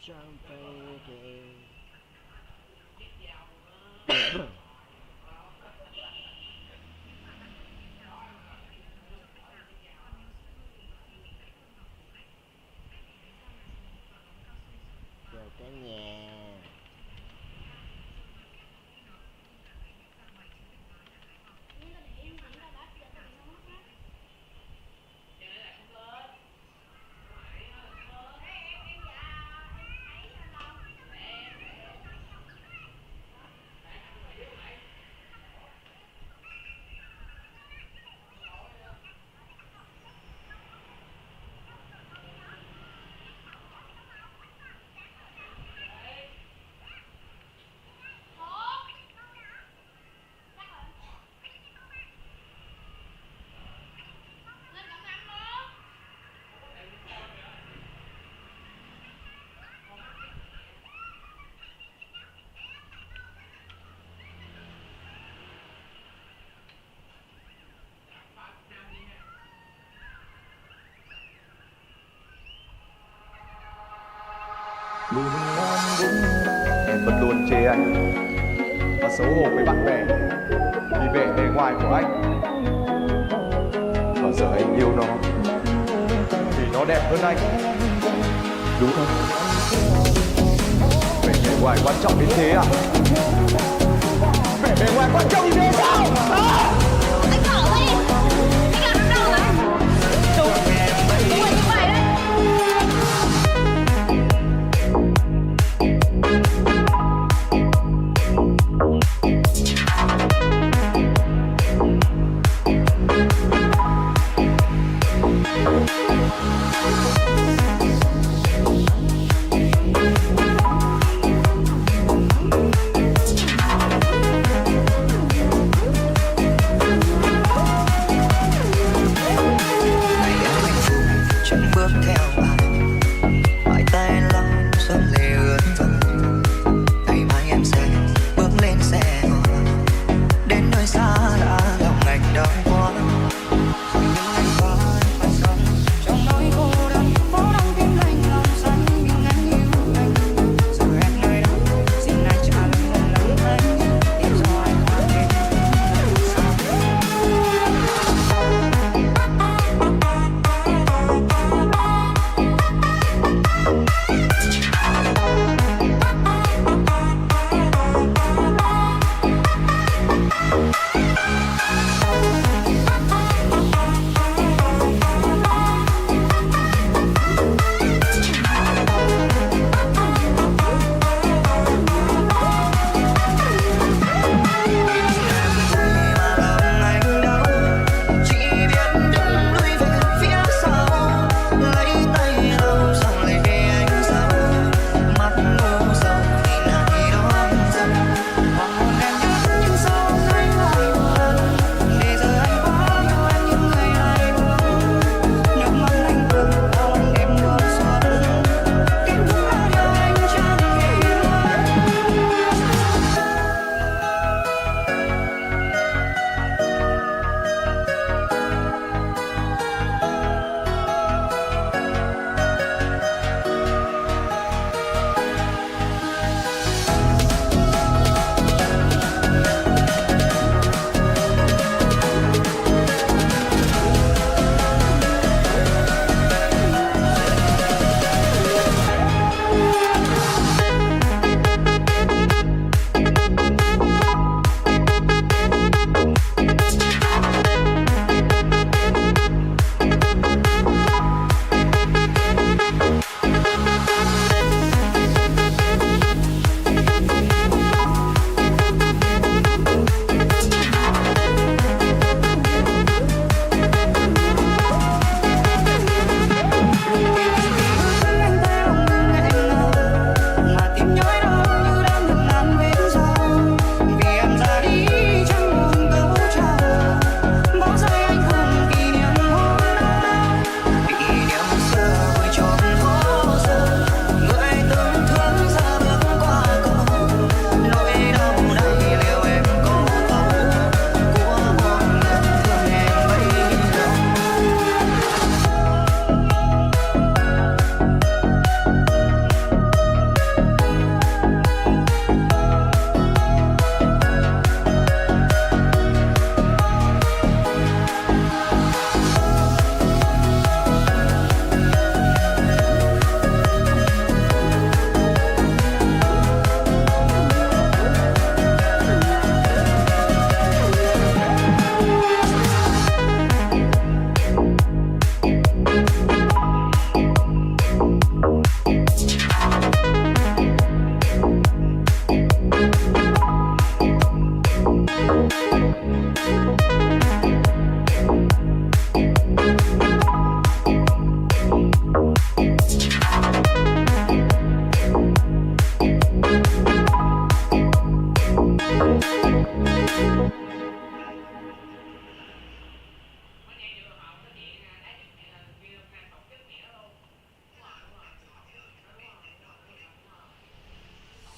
sampai ke về tới nhà. Em vẫn luôn chê anh và xấu hổ với bạn bè vì vẻ bề ngoài của anh. Và giờ anh yêu nó vì nó đẹp hơn anh, đúng không? Vẻ bề ngoài quan trọng đến thế à? Vẻ bề ngoài quan trọng như thế sao? Anh bỏ đi! Anh làm được đâu mà? Đúng là như vậy đấy!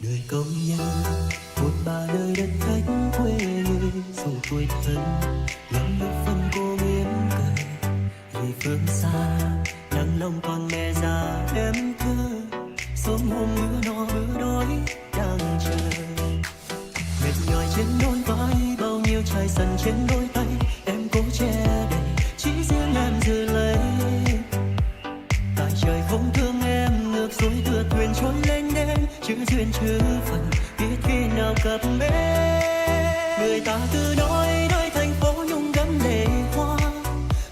Đời công nhân một ba nơi đất khách quê người dù tuổi thân lòng nước phân cô nghiến cười vì phương xa nắng lòng còn mẹ già em thơ sớm hôm bữa no bữa đói đang chờ mệt nhòi trên đôi vai bao nhiêu chai sần trên đôi tay em cố che đầy chỉ riêng em giữ lấy tại trời không thương em ngược xuôi đưa thuyền trôi lênh đênh chữ duyên chữ phần biết khi nào cập bến người ta cứ nói thành phố nhung đẫm lệ hoa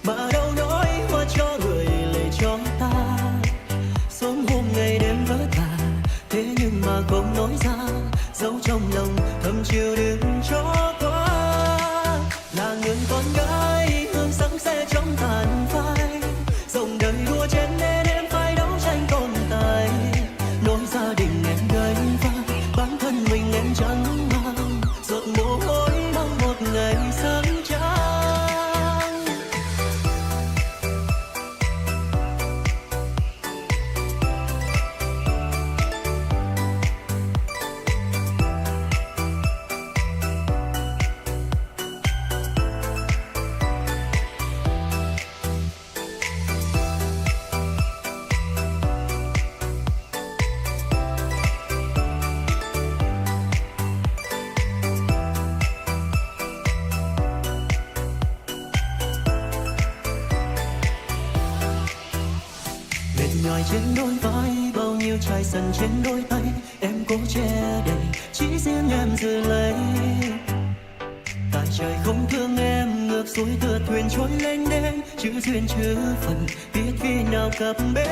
mà đâu nói hoa cho người lệ cho ta sớm hôm ngày đêm vỡ vả thế nhưng mà không nói ra giấu trong lòng thầm chịu đựng cho qua là người con gái hương sáng xe trong tàn phai dòng đời đua chen nên em phải đấu tranh tồn tại nỗi gia đình em gánh vác bản thân mình em chẳng mang giọt mồ hôi mong một ngày sáng trắng. Nhòi trên đôi vai bao nhiêu chai sần trên đôi tay em cố che đầy chỉ riêng em giữ lấy tại trời không thương em ngược xuôi đưa thuyền trôi lênh đênh chữ duyên chữ phần biết khi nào cập bến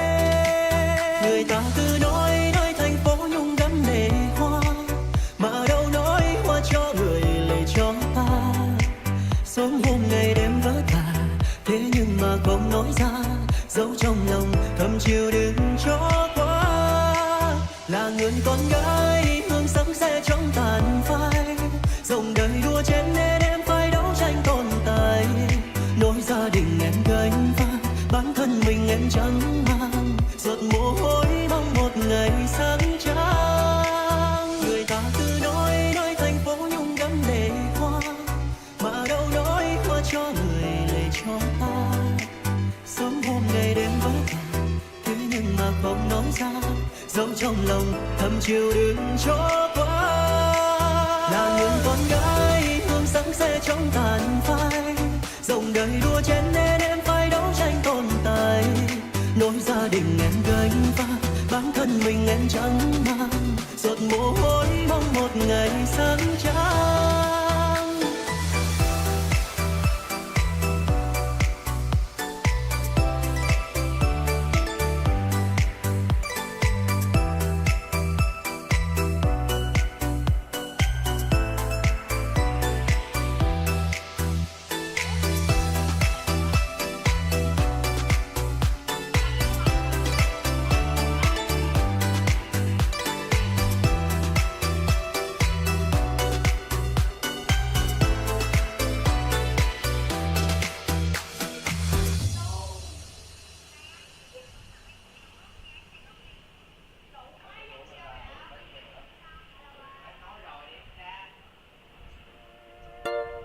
người ta cứ nói thành phố nhung đẫm lệ hoa mà đâu nói hoa cho người lệ cho ta sớm hôm ngày đêm vỡ vả thế nhưng mà không nói ra giấu trong lòng thầm chịu đựng cho qua là người con gái hương sáng xe trong tàn phai dòng đời đua chen nên em phải đấu tranh tồn tại nỗi gia đình em gánh vác bản thân mình em chẳng mang giọt mồ hôi mong một ngày sáng trắng người ta cứ nói thành phố nhung đẫm lệ hoa mà đâu nói hoa cho người lệ cho ta sớm hôm ngày đêm vỡ vả thế nhưng mà không nói ra giấu trong lòng thầm chịu đựng cho qua là người con gái hương sáng xe trong tàn phai dòng đời đua chen nên em phải đấu tranh tồn tại nỗi gia đình em gánh vác bản thân mình em chẳng mang giọt mồ hôi mong một ngày sáng trắng.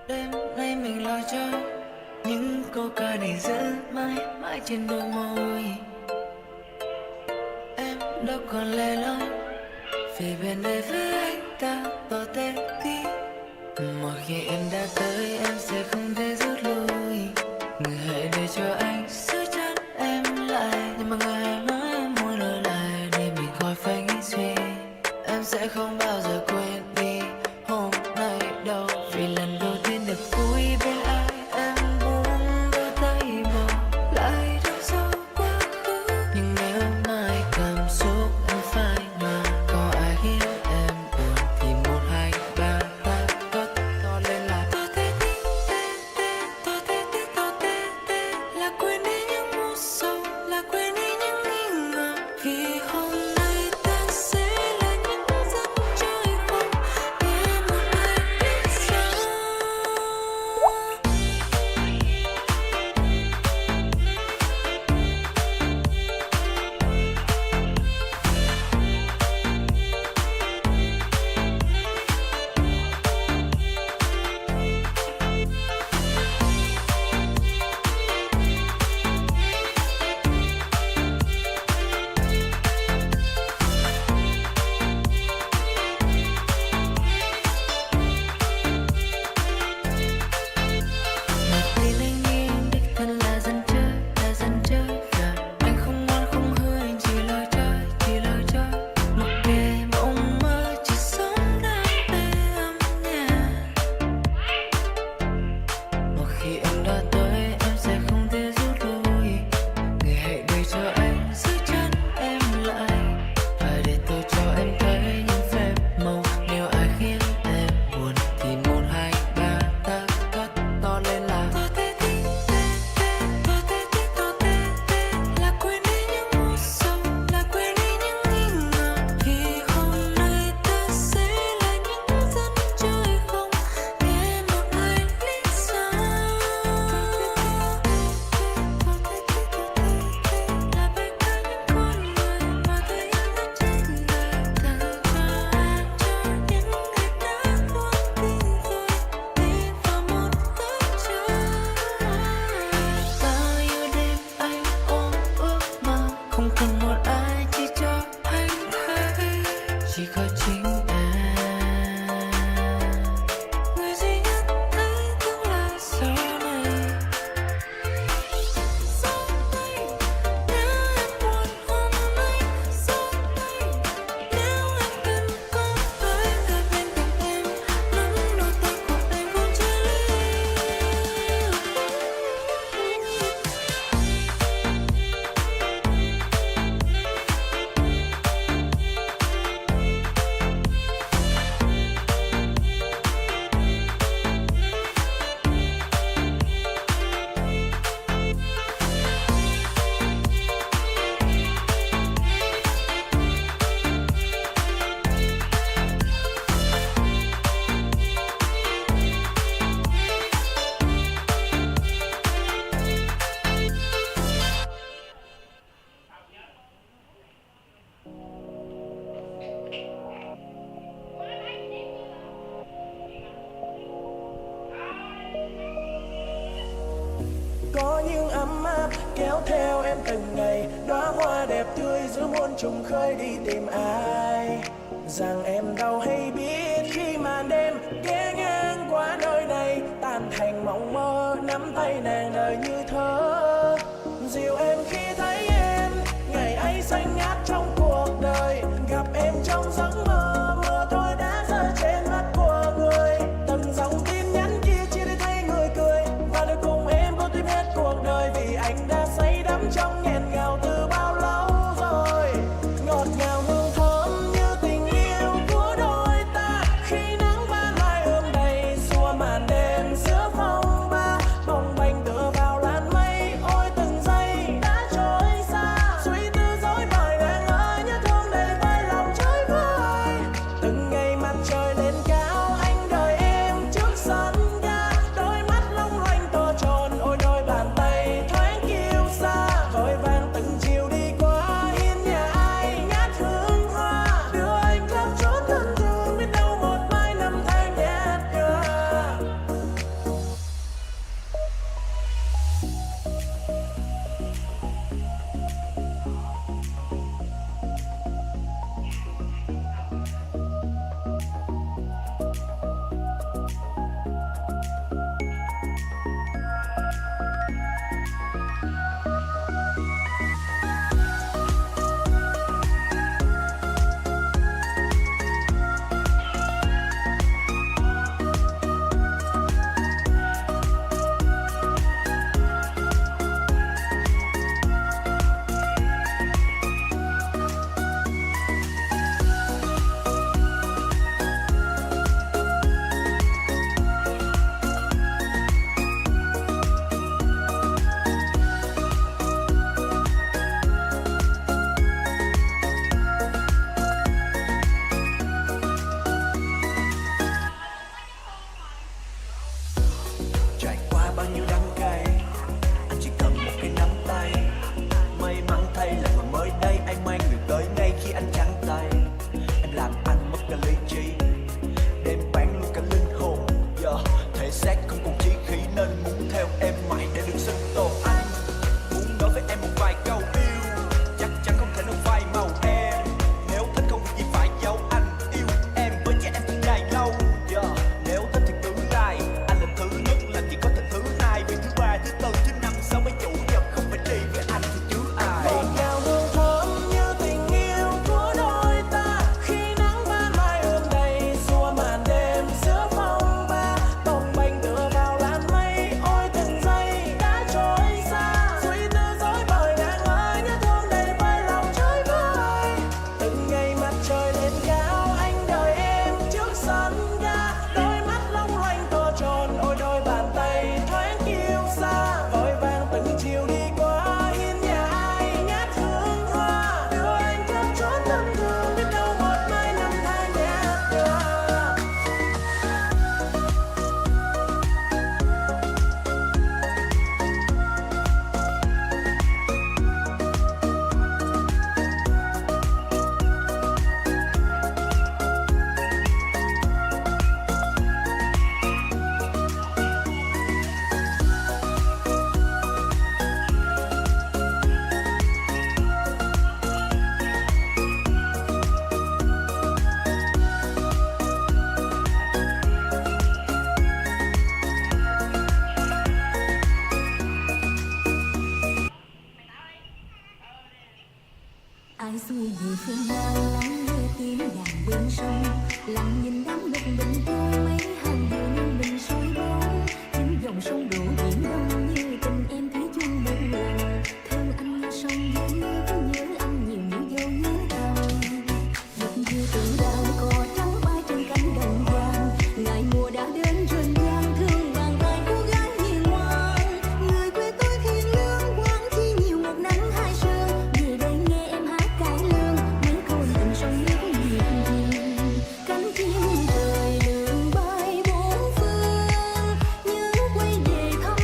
Đêm nay mình loi chơi những câu ca này giữ mãi mãi trên đôi môi em đâu còn lẻ loi về bên đây với anh ta bỏ tay đi một khi em đã tới em sẽ không thể rút lui người hãy để cho anh giữ chặt em lại nhưng mà người hãy nói em muốn ở lại để mình khỏi phải nghĩ suy em sẽ không bao giờ quên đi hôm nay đâu vì lần đầu tiên được vui bên ai em buông đôi tay bỏ lại đằng sau quá khứ nhưng nếu mai cảm xúc em phai nhòa có ai khiến em buồn thì 1, 2, 3 ta cất to lên lại có thể tin có những ấm áp kéo theo em từng ngày, đóa hoa đẹp tươi giữa muôn trùng khơi đi tìm ai. Rằng em đâu hay biết khi màn đêm ghé ngang qua nơi này, tan thành mộng mơ nắm tay nàng đời như thơ. Dìu em khi thấy em ngày ấy xanh ngát trong cuộc đời, gặp em trong giấc mơ, mưa thôi đã rơi trên mắt của người. Từng dòng tin nhắn kia chỉ để thấy người cười, và được cùng em vô tim hết cuộc đời, vì anh đã say đắm trong nghẹn ngào từ bao lâu rồi. Ngọt ngào hương thơm như tình yêu của đôi ta, khi nắng ban mai ươm đầy xua màn đêm giữa phong ba, bồng bềnh tựa vào làn mây. Ôi từng giây đã trôi xa, suy tư dối bời nàng ơi, nhớ thương đầy vơi lòng chơi vơi. Từng ngày mặt trời lên cao, anh đợi em trước sân ga, đôi mắt long lanh to tròn, ôi đôi bàn tay thoáng kiêu sa. Vội vàng từng chiều đi qua hiên nhà ai ngát hương hoa, đưa anh khắp chốn thân thương, biết đâu một mai năm tháng nhạt nhòa. Trải qua bao nhiêu đắng cay, anh chỉ cần một cái nắm tay. May mắn thay là ngày mới đây anh mang người tới ngay khi anh trắng tay. Em làm anh mất cả lý trí, đem bán luôn cả linh hồn. Thể xác không còn chí khí nên muốn theo em mãi để được xưng tồn. Anh muốn nói với em một vài câu yêu, chắc chắn không thể nào phai màu em. Nếu thích không việc gì phải giấu, anh yêu em với trẻ em thật dài lâu. Nếu thích thì cứ like, anh là thứ nhất làm gì có thể thứ hai, vì thứ ba thứ tư thứ năm sáu mấy chủ nhật không phải đi với anh thì chứ ai. Ngọt ngào hương thơm như tình yêu của đôi ta, khi nắng ban mai ươm đầy xua màn đêm giữa phong ba, bồng bềnh tựa vào làn mây. Ôi từng giây đã trôi xa, suy tư dối bời nàng ơi, nhớ thương đầy vơi lòng chơi vơi. Từng ngày mặt trời lên cao, anh đợi em trước sân ga, đôi mắt long lanh to tròn, ôi đôi bàn tay thoáng kiêu sa. Vội vàng từng chiều đi qua hiên nhà ai ngát hương hoa, đưa anh khắp chốn thân thương, biết đâu một mai năm tháng nhạt nhòa. Ai xuôi về phương nào lắng nghe tiếng đàn bên sông, lặng nhìn đám lục bình trôi mấy hàng dù nhưng bình soi bóng. Những dòng sông đổ biển đông như tình em thủy chung một lần, thương anh như sông dưới nước, nhớ anh nhiều như dấu nhớ thầm. Một chiều từ đào cỏ trắng bay trên cánh đồng vàng, ngày mùa đã đến rền vang thương bàn tay cô gái hiền ngoan. Người quê tôi hiền lương quang chi nhiều một nắng hai sương, về đây nghe em hát cải lương mấy câu tình sông nước nhịp nhàng. Cánh chim trời lượn bay bốn phương, nhớ quay về thăm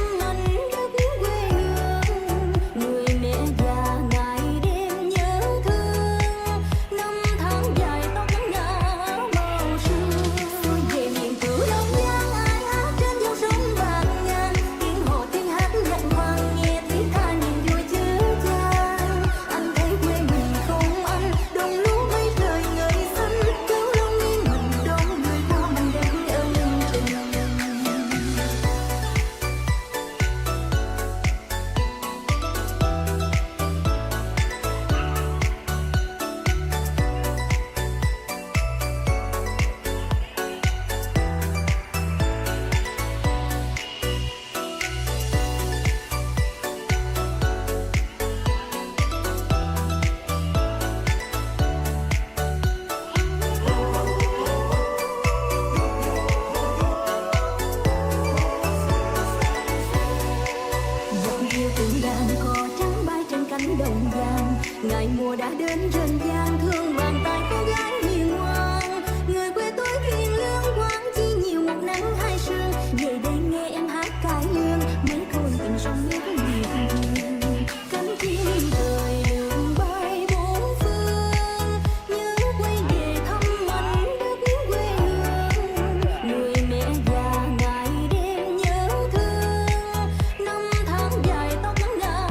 lại mùa đã đến rền vang thương bàn tay cô gái hiền ngoan. Người quê tôi hiền lương quán chỉ nhiều một nắng hai sương. Về đây nghe em hát cải lương mấy câu tình sông nước miền. Cánh chim trời lượn bay bốn phương nhớ quay về thăm mảnh đất quê hương. Người mẹ già ngày đêm nhớ thương năm tháng dài tóc ngả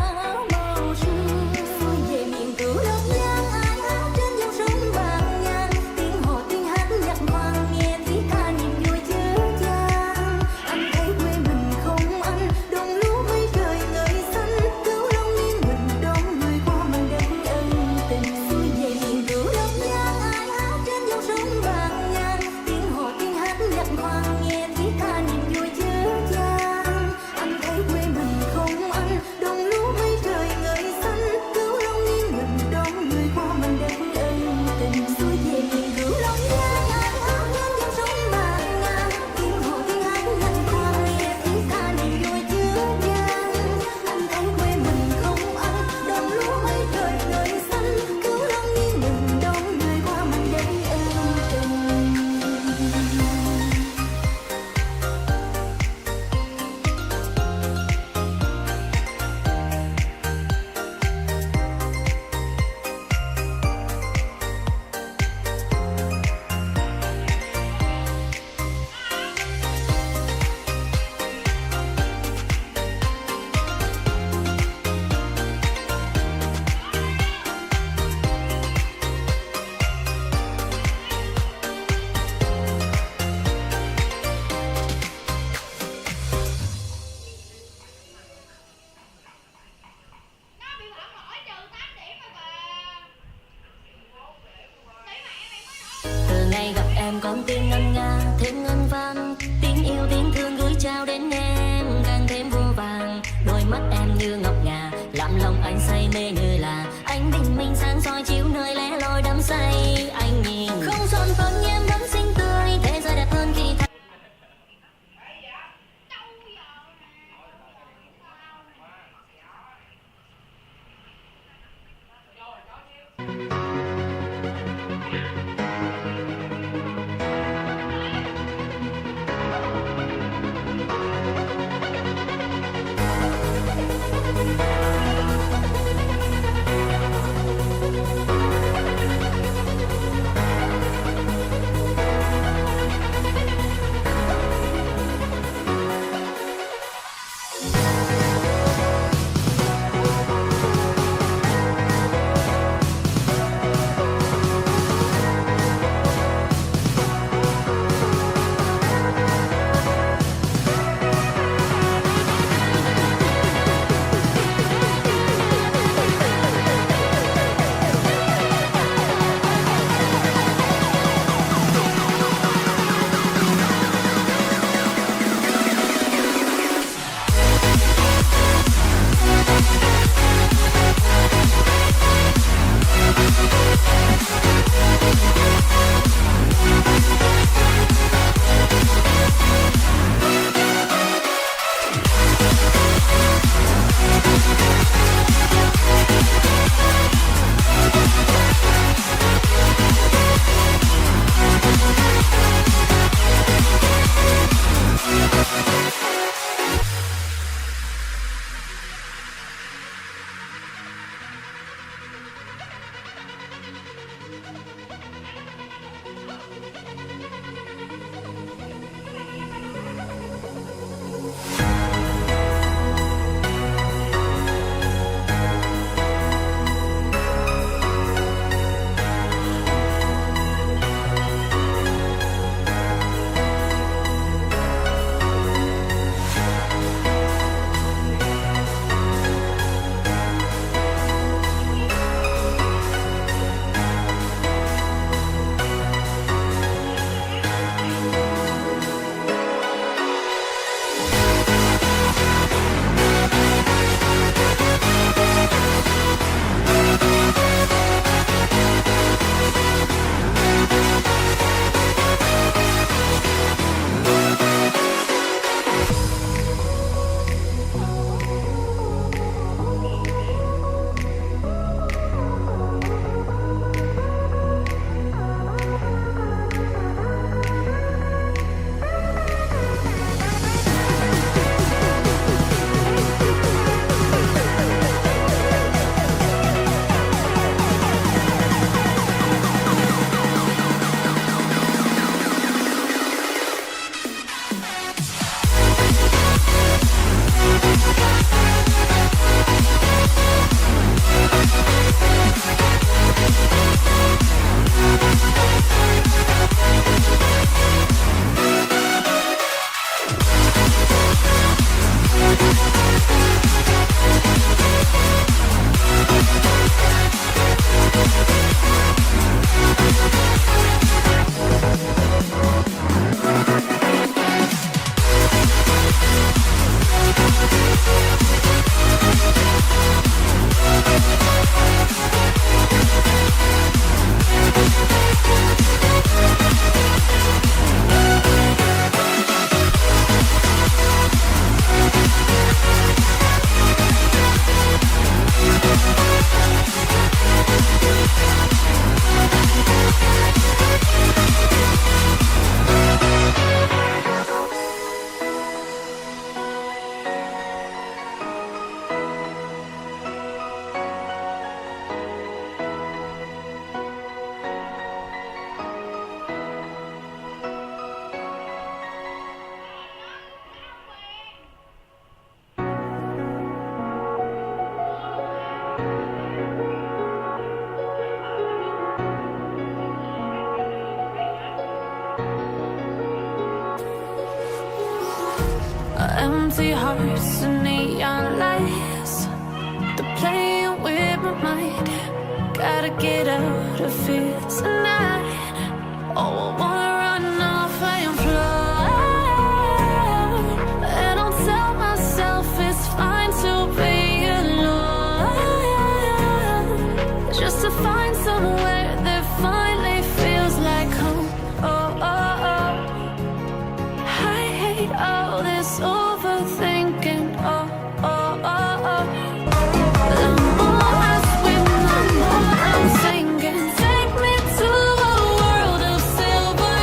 màu sương. Xuôi về miền cửu đông giang ai hát trên dòng sông bàng ngang. Tiếng hò tiếng hát nhạc vang nghe thiết tha niềm vui chứa chan. Anh thấy quê mình không anh đồng lúa mấy trời ngời xanh. Cứu long miên mình đón người qua mảnh đất ân tình. Xuôi về miền cửu đông giang ai hát trên dòng sông bàng ngang. Tiếng hò tiếng hát nhạc vang nghe thiết tha niềm vui chứa chan. Anh thấy quê mình không anh đồng lúa mấy trời ngời xanh. Cứu long miên mình đón người qua mảnh đất ân tình. Xuôi về miền cửu long giang ai hát trên dòng sông bàng ngang. Tiếng hò tiếng hát nhạc vang nghe thiết tha niềm vui chứa chan. Anh thấy quê mình không anh đồng lúa mấy trời ngời xanh. Cứu long miên mình đón người qua mảnh đất ân tình. Nó bị hỏng mỗi trừ 8 điểm mà bà. Thấy mẹ mày mới nói. Từ ngày gặp em con tim ngân nga thêm ngân vang. Tiếng yêu tiếng thương gửi trao đến em càng thêm vô vàng. Đôi mắt em như ngọc ngà làm lòng anh say mê như là ánh bình minh sáng soi chiếu nơi lẻ loi đắm say. Anh nhìn không son phấn em vẫn xinh tươi thế giới đẹp hơn khi thấy. to feel tonight. Oh, I wanna run off and fly. And I'll tell myself it's fine to be alone, just to find somewhere that finally feels like home. Oh, oh, oh. I hate all this overthinking. Oh, oh, oh, oh. The more I swim, the more I'm sinking. Take me to a world of silver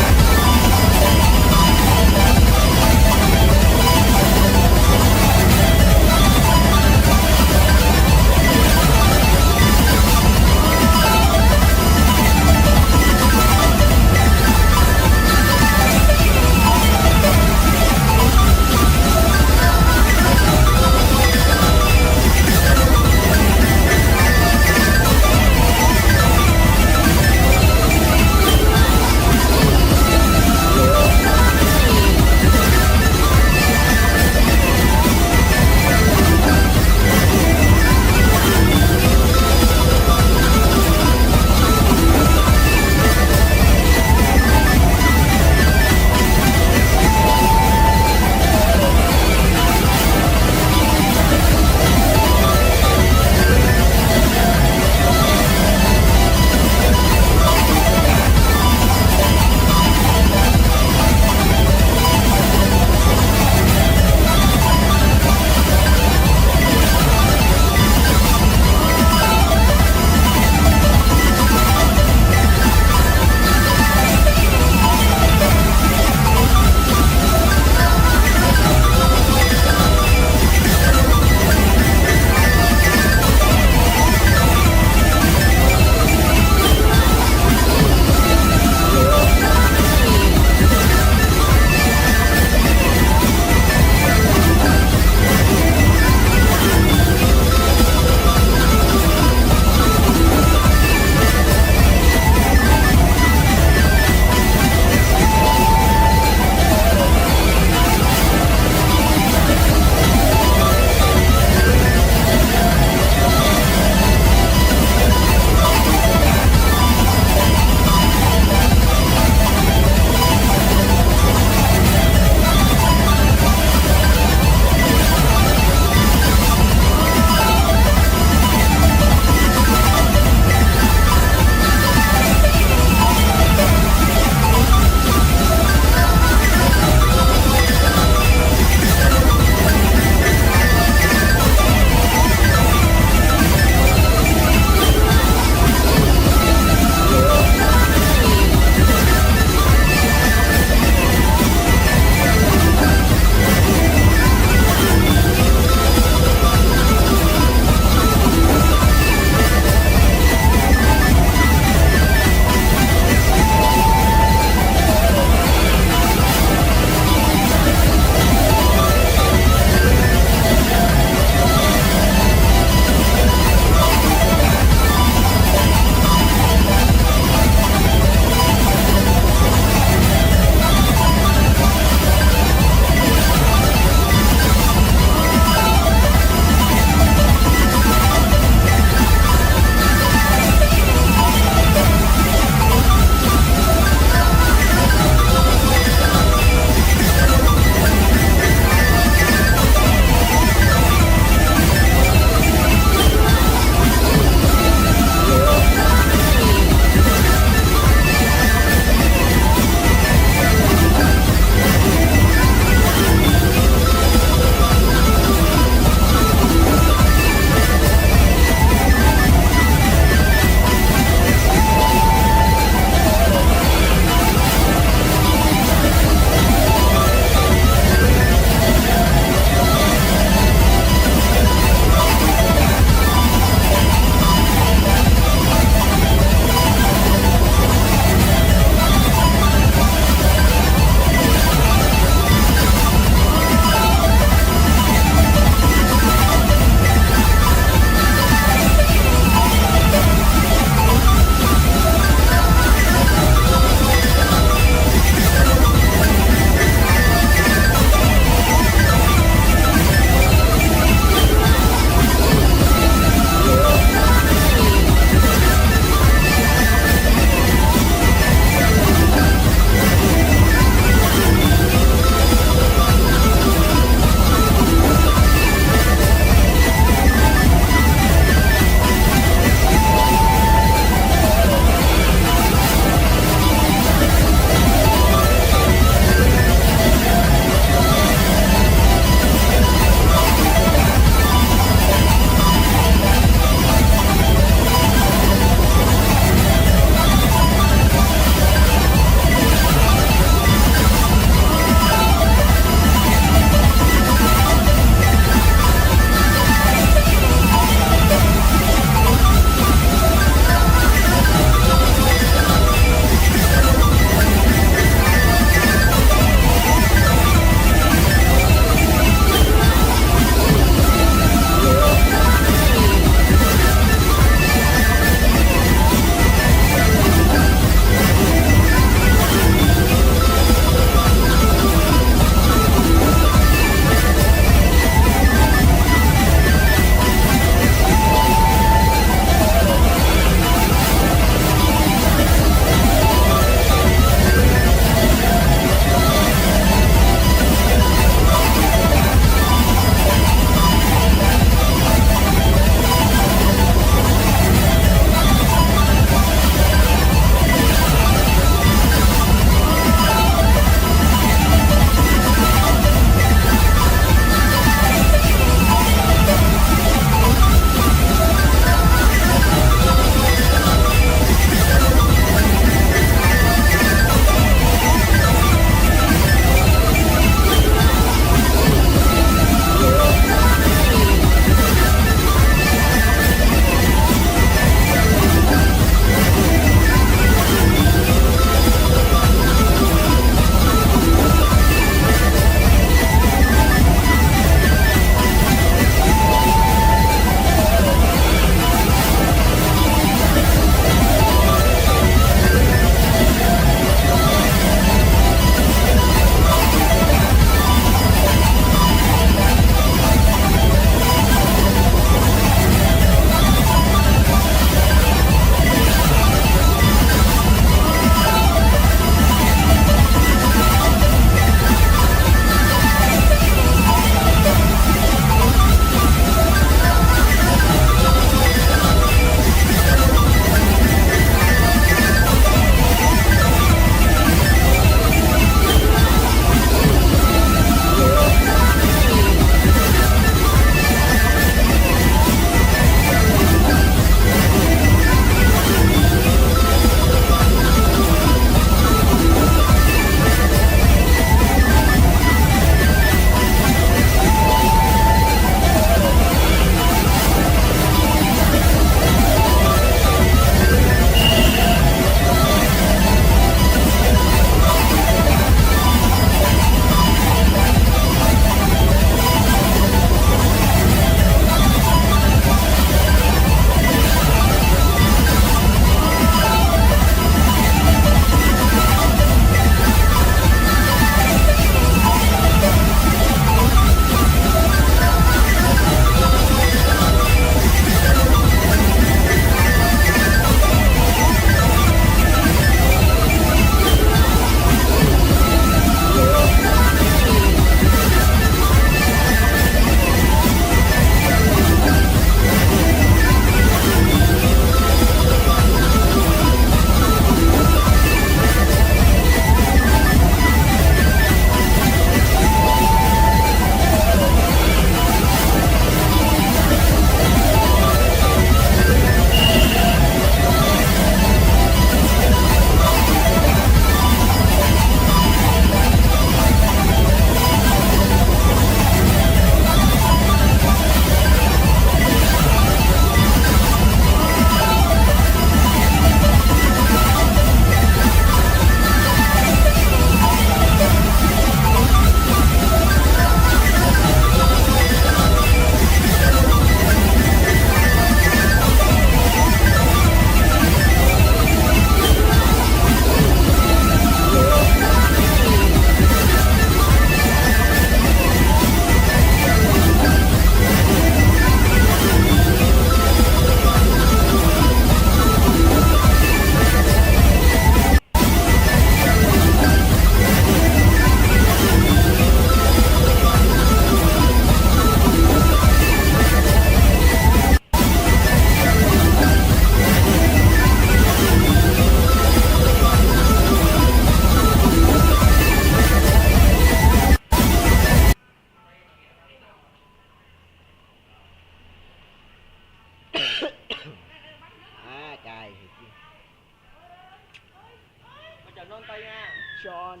Action.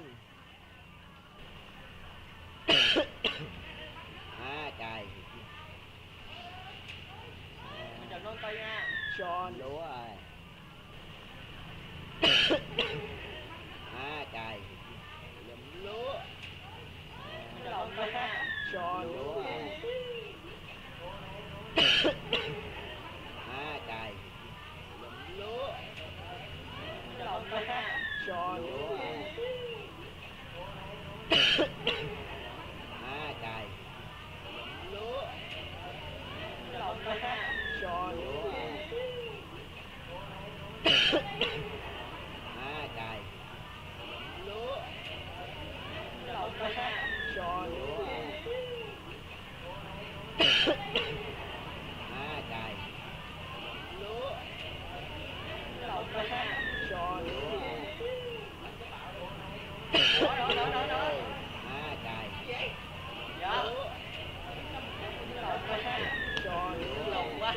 Trời. Chào non tay nha. Action. Đúng rồi. Trời. Lụm lúa. Chào non tay nha. Action. Đúng rồi. Trời. Lụm lúa. Chào non tay nha. Action. Đúng rồi. Trời. Lụm lúa. Chào non tay nha. Action. Đúng rồi. Trời. Lụm lúa. Chào non tay nha. Action. Đúng rồi. Trời. Lúa. Chào non tay nha. Action. Đúng rồi. Đó. Trời. Dạ. Chào non tay nha. Action. Lâu quá.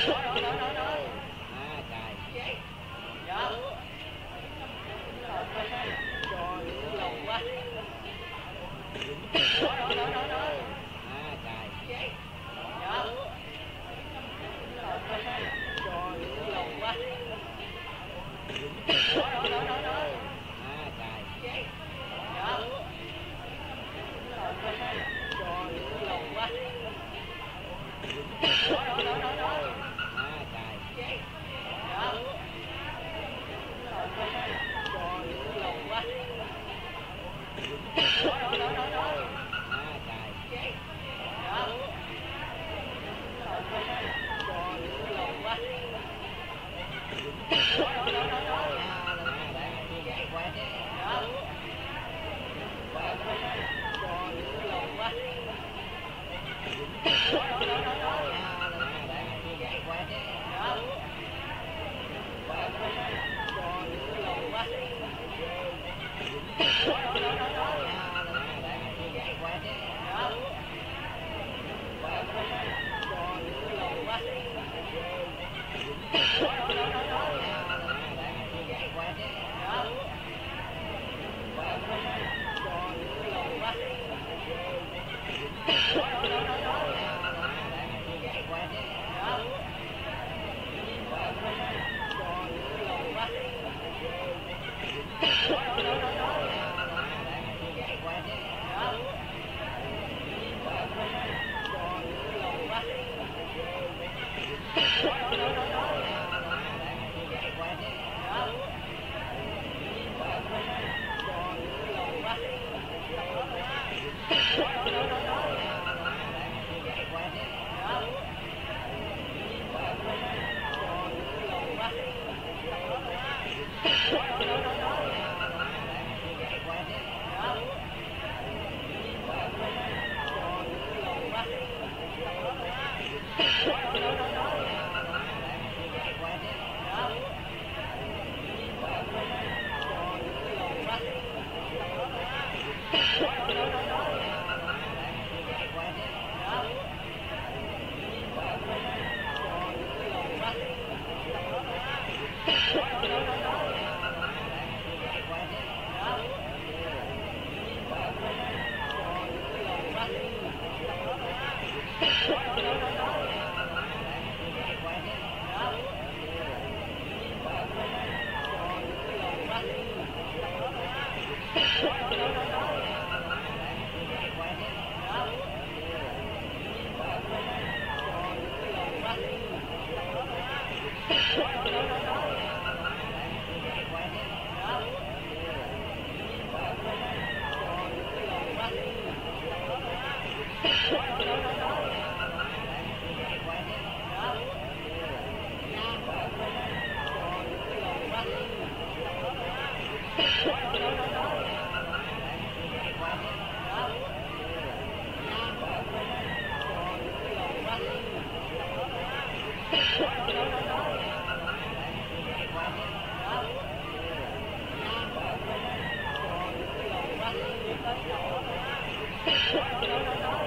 Đó. Trời. Dạ. Chào non tay nha. Action. Lâu quá. Đó. Trời. Dạ. Chào non tay nha. Action. Lâu quá. Đó. Trời. Dạ. Chào non tay nha. Action. Lâu quá. Đó. Trời. Dạ. Chào non tay nha. Action. Lâu quá. Đó. Trời. Dạ. Chào non tay nha. Action. Lâu quá. Đó. Trời. Dạ. Chào non tay nha. Action. Lâu quá. Đó.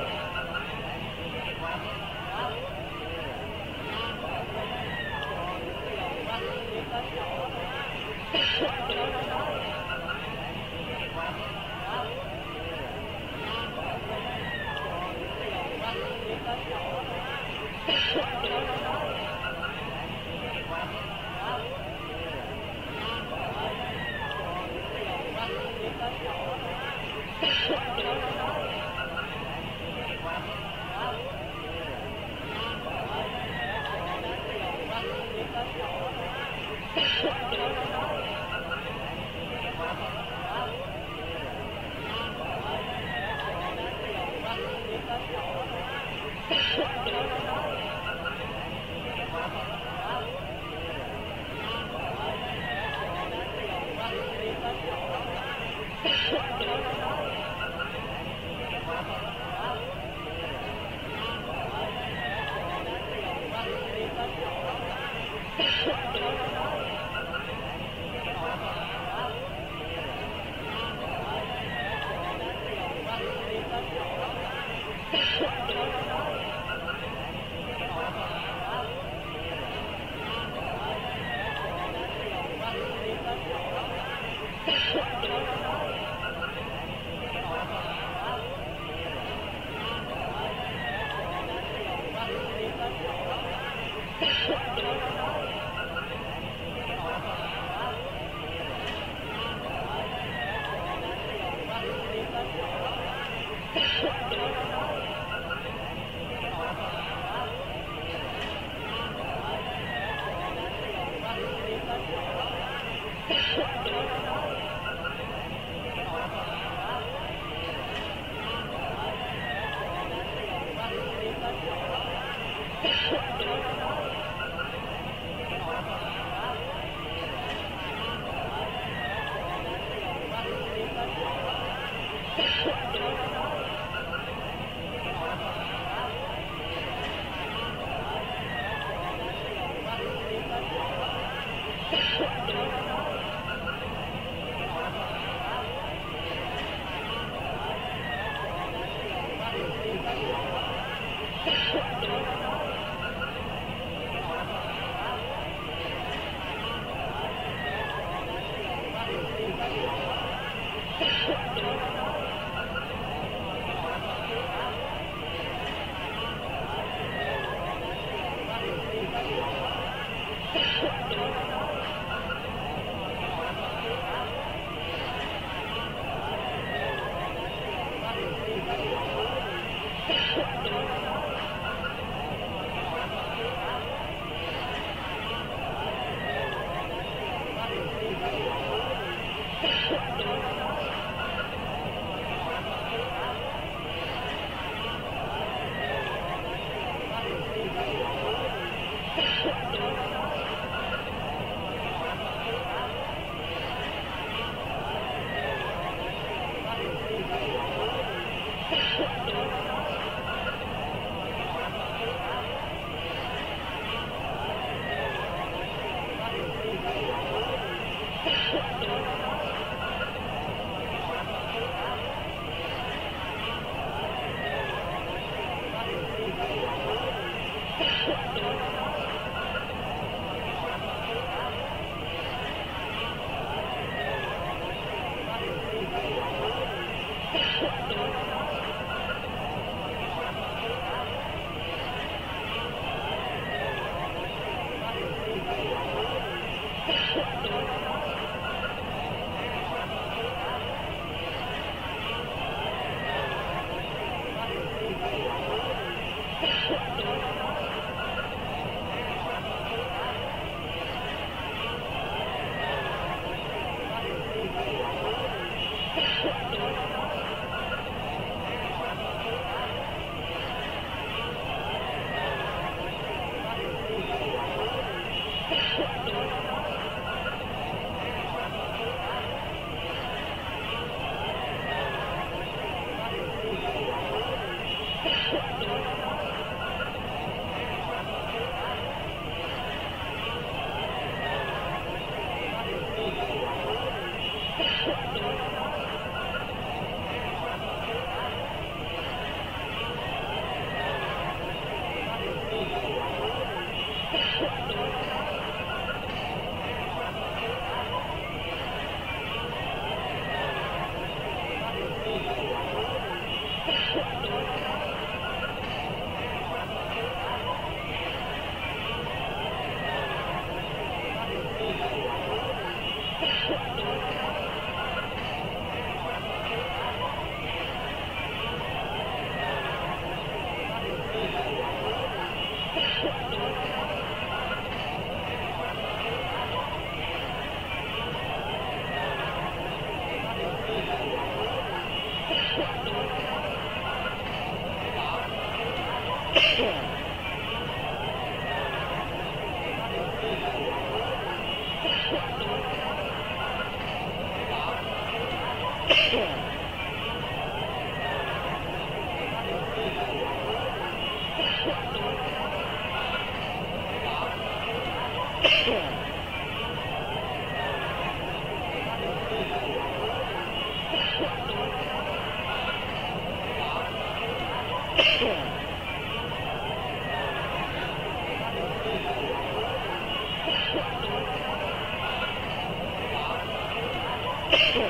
Ghê trời.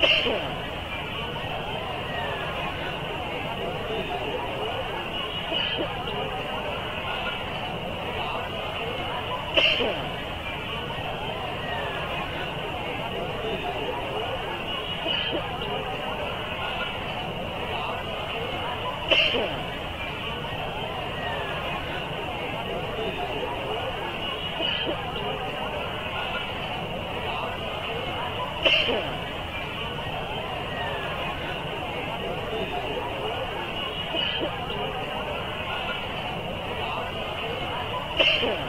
Ghê vậy. Biết vậy. Ghê trời. Ghê vậy. Biết vậy.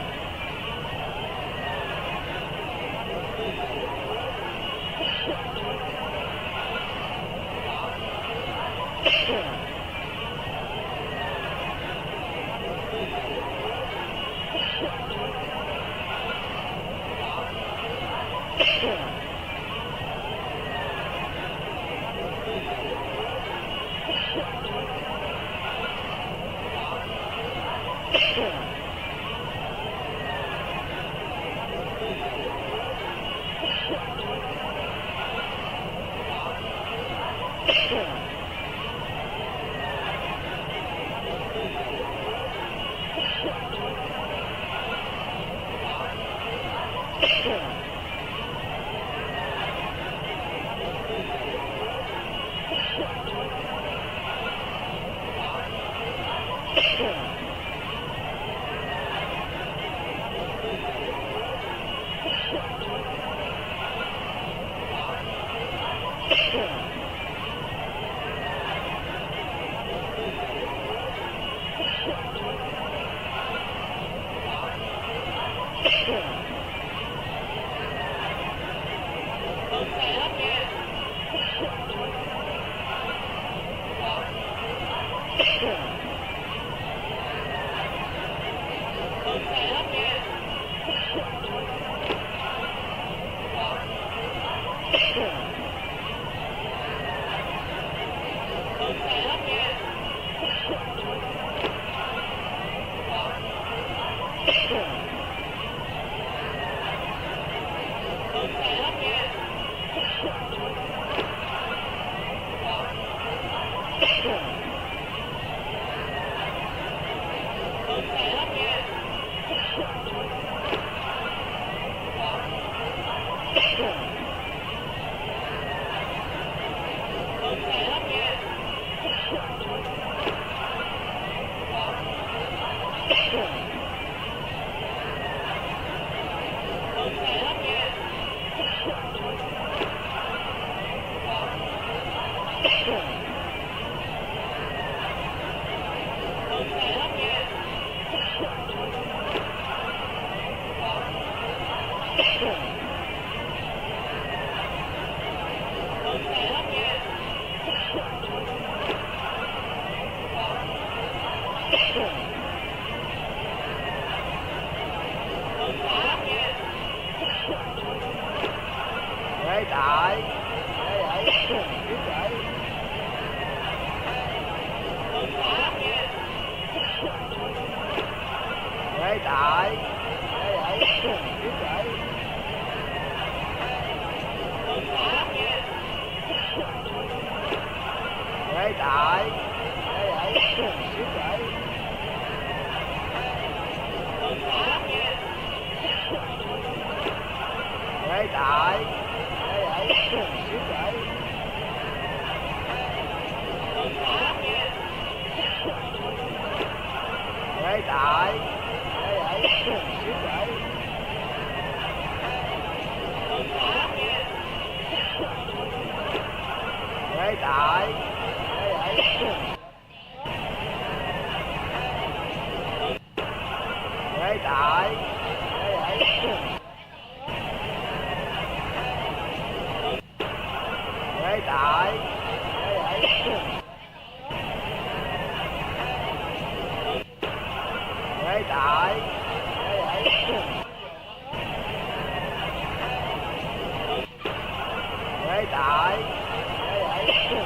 Ghê trời. Ghê vậy. Biết vậy. Ghê trời. Ghê vậy. Biết vậy. Ghê trời. Ghê vậy. Biết vậy. Ghê trời. Ghê vậy. Ghê trời. Ghê vậy. Ghê trời. Ghê vậy. Ghê trời. Ghê vậy. Ghê trời. Ghê vậy.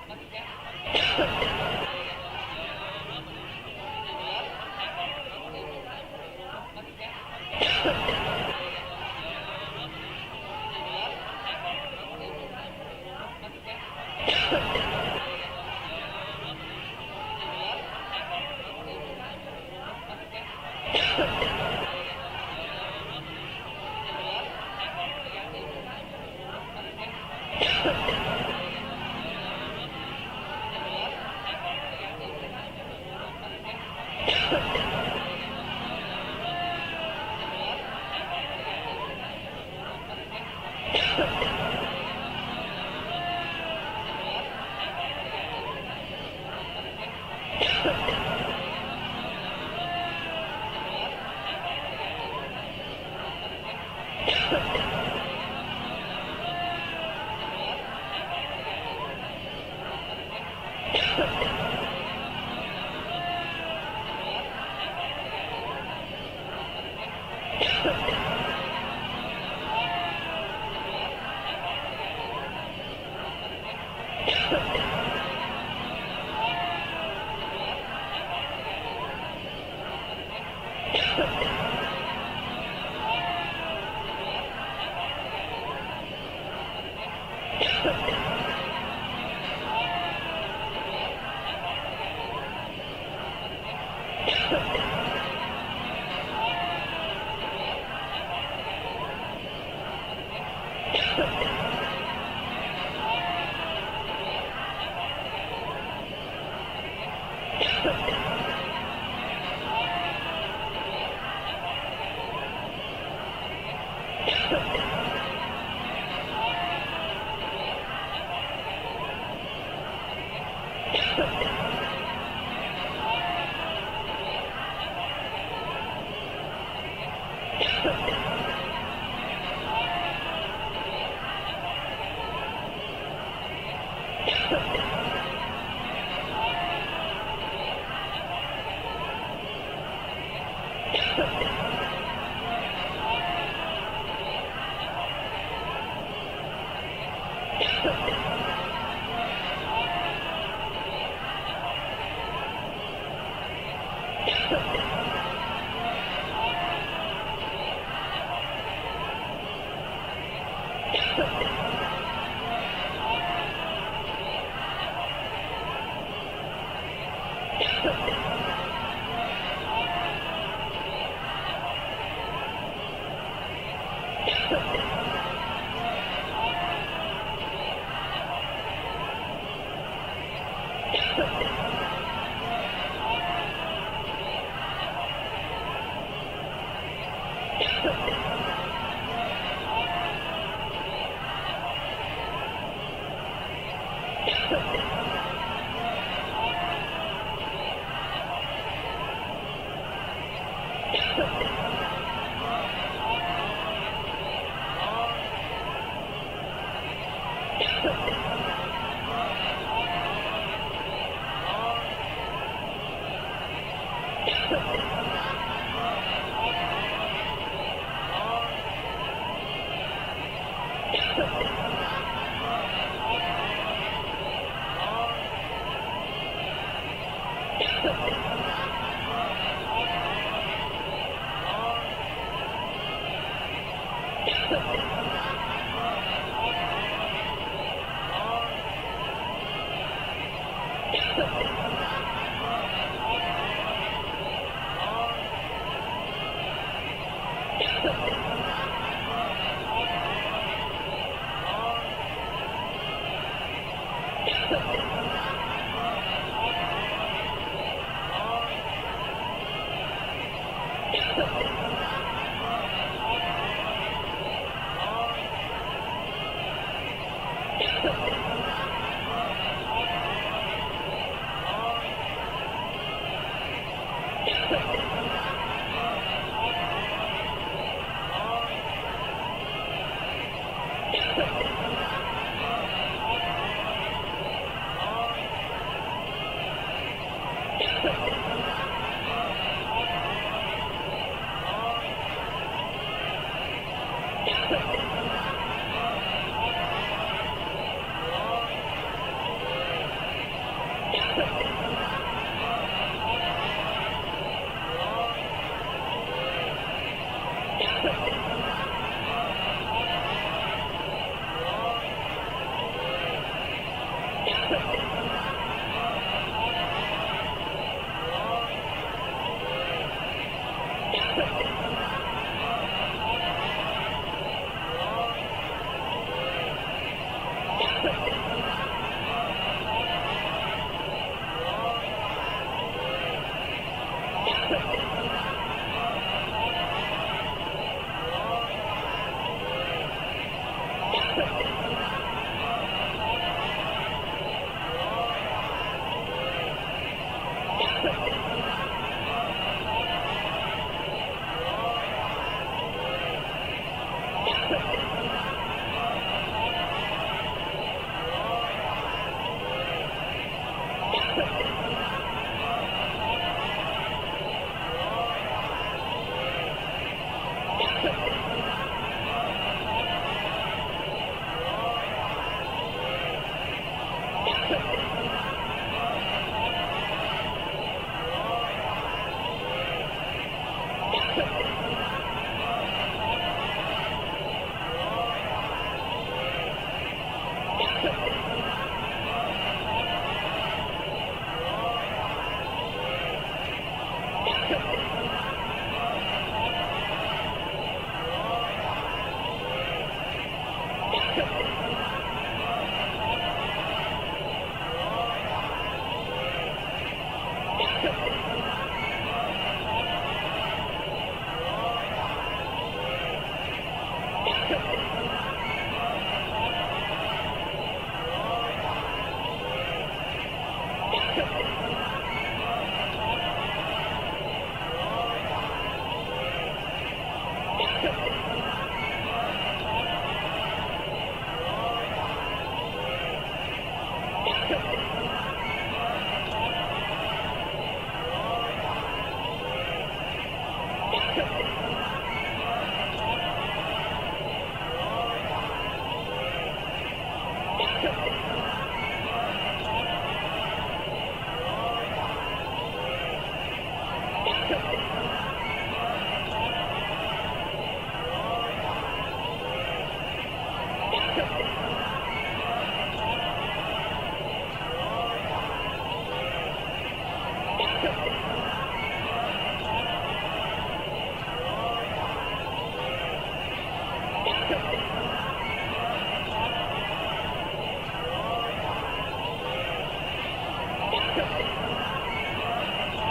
Hãy subscribe cho kênh Ghiền Mì Gõ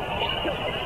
để không bỏ lỡ